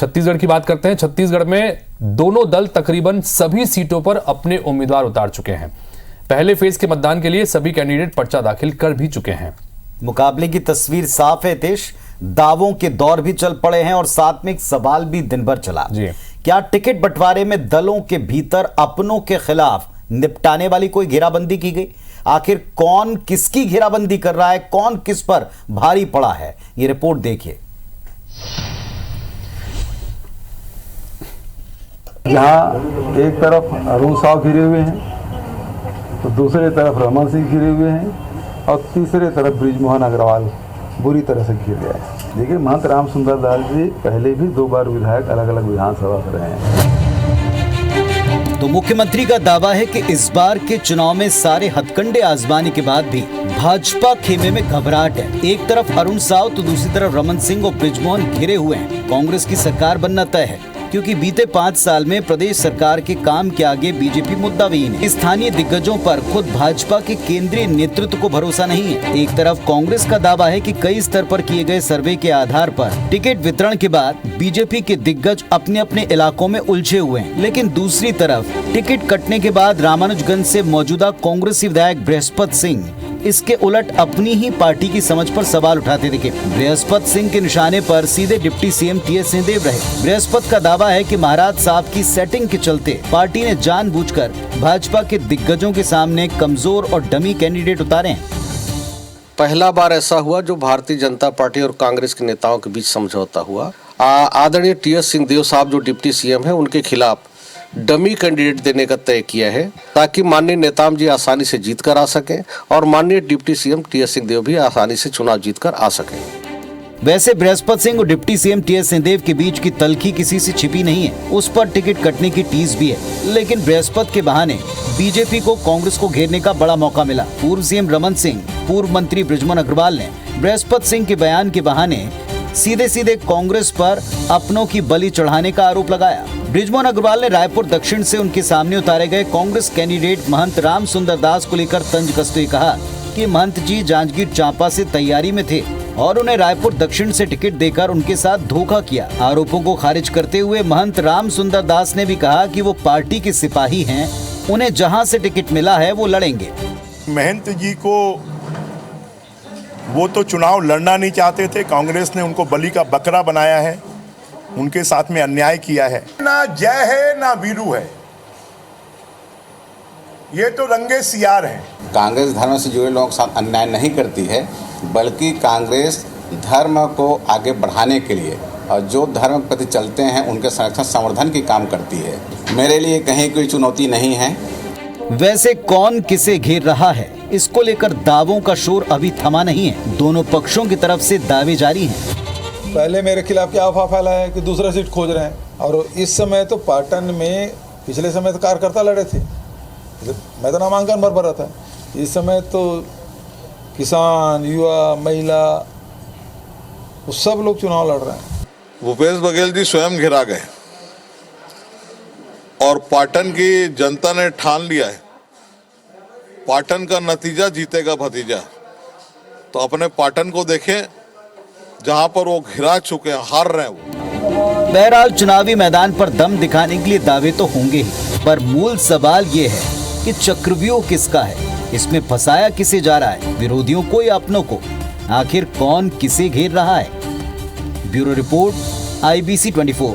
छत्तीसगढ़ की बात करते हैं। छत्तीसगढ़ में दोनों दल तकरीबन सभी सीटों पर अपने उम्मीदवार उतार चुके हैं। पहले फेज के मतदान के लिए सभी कैंडिडेट पर्चा दाखिल कर भी चुके हैं। मुकाबले की तस्वीर साफ है देश, दावों के दौर भी चल पड़े हैं और साथ में एक सवाल भी दिन भर चला। क्या टिकट बंटवारे में दलों के भीतर अपनों के खिलाफ निपटाने वाली कोई घेराबंदी की गई? आखिर कौन किसकी घेराबंदी कर रहा है, कौन किस पर भारी पड़ा है, ये रिपोर्ट देखिए। जहां एक तरफ अरुण साव घिरे हुए हैं तो दूसरी तरफ रमन सिंह घिरे हुए हैं और तीसरे तरफ बृजमोहन अग्रवाल बुरी तरह से घिर गया है। देखिए, महंत राम सुंदर दास जी पहले भी 2 बार विधायक अलग अलग विधानसभा से रहे हैं। तो मुख्यमंत्री का दावा है कि इस बार के चुनाव में सारे हथकंडे आजमाने के बाद भी भाजपा खेमे में घबराहट है। एक तरफ अरुण साव तो दूसरी तरफ रमन सिंह और बृजमोहन घिरे हुए हैं। कांग्रेस की सरकार बनना तय है, क्योंकि बीते 5 साल में प्रदेश सरकार के काम के आगे बीजेपी मुद्दाविहीन है। स्थानीय दिग्गजों पर खुद भाजपा के केंद्रीय नेतृत्व को भरोसा नहीं है। एक तरफ कांग्रेस का दावा है कि कई स्तर पर किए गए सर्वे के आधार पर टिकट वितरण के बाद बीजेपी के दिग्गज अपने अपने इलाकों में उलझे हुए हैं, लेकिन दूसरी तरफ टिकट कटने के बाद रामानुजगंज से मौजूदा कांग्रेसी विधायक बृहस्पत सिंह इसके उलट अपनी ही पार्टी की समझ पर सवाल उठाते दिखे। बृहस्पत सिंह के निशाने पर सीधे डिप्टी सीएम टीएस सिंहदेव रहे। बृहस्पत का दावा है कि महाराज साहब की सेटिंग के चलते पार्टी ने जानबूझकर भाजपा के दिग्गजों के सामने कमजोर और डमी कैंडिडेट उतारे हैं। पहला बार ऐसा हुआ जो भारतीय जनता पार्टी और कांग्रेस के नेताओं के बीच समझौता हुआ। आदरणीय टीएस सिंहदेव साहब जो डिप्टी सीएम है, उनके खिलाफ डमी कैंडिडेट देने का तय किया है, ताकि माननीय नेताम जी आसानी से जीत कर आ सकें और माननीय डिप्टी सीएम टीएस सिंहदेव भी आसानी से चुनाव जीत कर आ सकें। वैसे बृहस्पत सिंह और डिप्टी सीएम टीएस सिंहदेव के बीच की तल्खी किसी से छिपी नहीं है, उस पर टिकट कटने की टीज भी है। लेकिन बृहस्पत के बहाने बीजेपी को कांग्रेस को घेरने का बड़ा मौका मिला। पूर्व सीएम रमन सिंह, पूर्व मंत्री बृजमोहन अग्रवाल ने बृहस्पत सिंह के बयान के बहाने सीधे सीधे कांग्रेस पर अपनों की बलि चढ़ाने का आरोप लगाया। बृजमोहन अग्रवाल ने रायपुर दक्षिण से उनके सामने उतारे गए कांग्रेस कैंडिडेट महंत राम सुंदर दास को लेकर तंज कसते हुए कहा कि महंत जी जांजगीर चांपा से तैयारी में थे और उन्हें रायपुर दक्षिण से टिकट देकर उनके साथ धोखा किया। आरोपों को खारिज करते हुए महंत राम सुंदर दास ने भी कहा कि वो पार्टी के सिपाही हैं, उन्हें जहां से टिकट मिला है वो लड़ेंगे। महंत जी को वो तो चुनाव लड़ना नहीं चाहते थे, कांग्रेस ने उनको बलि का बकरा बनाया है, उनके साथ में अन्याय किया है। ना जय है ना वीरू है, ये तो रंगे सियार है। कांग्रेस धर्म से जुड़े लोगों के साथ अन्याय नहीं करती है, बल्कि कांग्रेस धर्म को आगे बढ़ाने के लिए और जो धर्म के प्रति चलते हैं उनके संरक्षण संवर्धन की काम करती है। मेरे लिए कहीं कोई चुनौती नहीं है। वैसे कौन किसे घेर रहा है, इसको लेकर दावों का शोर अभी थमा नहीं है। दोनों पक्षों की तरफ से दावे जारी हैं। पहले मेरे खिलाफ क्या अफवाह फैला है कि दूसरा सीट खोज रहे हैं, और इस समय तो पाटन में पिछले समय तो कार्यकर्ता लड़े थे, मैं तो नामांकन भर रहा था। इस समय तो किसान, युवा, महिला, वो सब लोग चुनाव लड़ रहे हैं। भूपेश बघेल जी स्वयं घिरा गए और पाटन की जनता ने ठान लिया है, पाटन का नतीजा जीतेगा भतीजा। तो अपने पाटन को देखें, जहां पर वो घिरा चुके हैं, हार रहे हैं वो। बहरहाल चुनावी मैदान पर दम दिखाने के लिए दावे तो होंगे ही, पर मूल सवाल ये है कि चक्रव्यूह किसका है, इसमें फंसाया किसे जा रहा है, विरोधियों को या अपनों को? आखिर कौन किसे घेर रहा है? Bureau report, IBC 24।